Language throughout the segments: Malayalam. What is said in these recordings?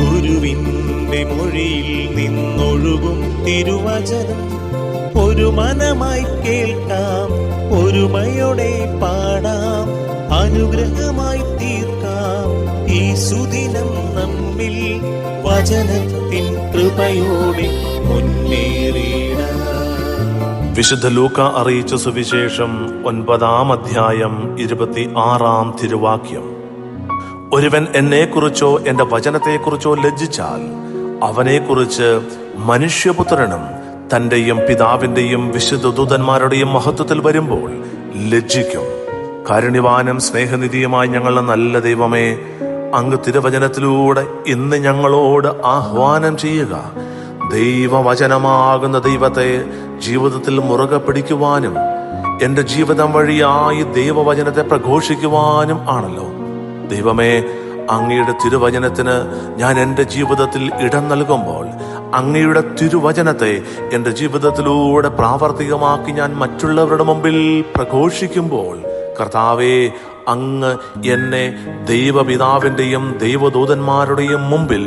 ഗുരുവിന്റെ മൊഴിയിൽ നിന്നൊഴുകും തിരുവചനം ഒരു മനമായി കേൾക്കാം, ഒരുമയോടെ പാടാം, അനുഗ്രഹമായി തീർക്കാം ഈ സുദിനം നമ്മിൽ വചനത്തിൻ കൃപയോടെ മുന്നേറിയിടാം. വിശുദ്ധ ലൂക്ക അറിയിച്ച സുവിശേഷം 9-ാം അധ്യായം 26-ാം തിരുവാക്യം. ഒരുവൻ എന്നെക്കുറിച്ചോ എന്റെ വചനത്തെക്കുറിച്ചോ ലജ്ജിച്ചാൽ അവനെക്കുറിച്ച് മനുഷ്യപുത്രനും തന്റെയും പിതാവിന്റെയും വിശുദ്ധ ദൂതന്മാരുടെയും മഹത്വത്തിൽ വരുമ്പോൾ ലജ്ജിക്കും. കാരുണ്യവാനും സ്നേഹനിധിയുമായി ഞങ്ങളുടെ നല്ല ദൈവമേ, അങ്ങ് തിരുവചനത്തിലൂടെ ഇന്ന് ഞങ്ങളോട് ആഹ്വാനം ചെയ്യുക. ദൈവവചനമാകുന്ന ദൈവത്തെ ജീവിതത്തിൽ മുറുകെ പിടിക്കുവാനും എൻ്റെ ജീവിതം വഴിയായി ദൈവവചനത്തെ പ്രഘോഷിക്കുവാനും ആണല്ലോ. ദൈവമേ, അങ്ങയുടെ തിരുവചനത്തിന് ഞാൻ എൻ്റെ ജീവിതത്തിൽ ഇടം നൽകുമ്പോൾ, അങ്ങയുടെ തിരുവചനത്തെ എൻ്റെ ജീവിതത്തിലൂടെ പ്രാവർത്തികമാക്കി ഞാൻ മറ്റുള്ളവരുടെ മുമ്പിൽ പ്രഘോഷിക്കുമ്പോൾ, കർത്താവേ, അങ്ങ് എന്നെ ദൈവപിതാവിൻ്റെയും ദൈവദൂതന്മാരുടെയും മുമ്പിൽ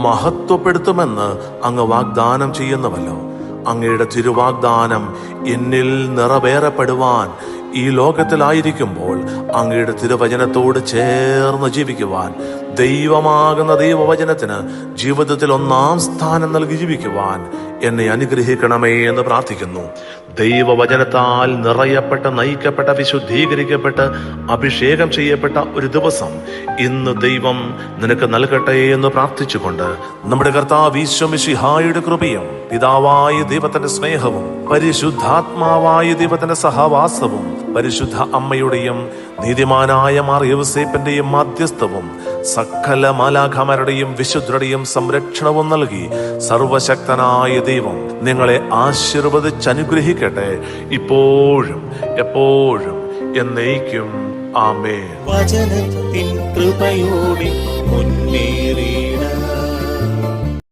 മഹത്വപ്പെടുത്തുമെന്ന് അങ്ങ് വാഗ്ദാനം ചെയ്യുന്നുവല്ലോ. അങ്ങയുടെ തിരുവാഗ്ദാനം എന്നിൽ നിറവേറപ്പെടുവാൻ ഈ ലോകത്തിലായിരിക്കുമ്പോൾ അങ്ങയുടെ തിരുവചനത്തോട് ചേർന്ന് ജീവിക്കുവാൻ, ദൈവമാകുന്ന ദൈവവചനത്തിന് ജീവിതത്തിൽ 1-ാം സ്ഥാനം നൽകി ജീവിക്കുവാൻ എന്നെ അനുഗ്രഹിക്കണമേ എന്ന് പ്രാർത്ഥിക്കുന്നു. ദൈവവചനത്താൽ നിറയപ്പെട്ട, നയിക്കപ്പെട്ട, വിശുദ്ധീകരിക്കപ്പെട്ട് അഭിഷേകം ചെയ്യപ്പെട്ട ഒരു ദിവസം ഇന്ന് ദൈവം നിനക്ക് നൽകട്ടെ എന്ന് പ്രാർത്ഥിച്ചുകൊണ്ട് നമ്മുടെ കർത്താവ് ഈശോ മിശിഹായുടെ കൃപയും പിതാവായ ദൈവത്തിന്റെ സ്നേഹവും പരിശുദ്ധാത്മാവായ ദൈവത്തിന്റെ സഹവാസവും പരിശുദ്ധ അമ്മയുടെയും നീതിമാനായ മാർ യൗസേപ്പിന്റെയും മാധ്യസ്ഥവും സകല മാലാഖമാരുടെയും വിശുദ്ധരുടെയും സംരക്ഷണവും നൽകി സർവശക്തനായ ദൈവം നിങ്ങളെ ആശീർവദിച്ചനുഗ്രഹിക്കട്ടെ, ഇപ്പോഴും എപ്പോഴും എന്നേക്കും. ആമേൻ. വചനത്തിൻ കൃപയോടെ മുന്നേറി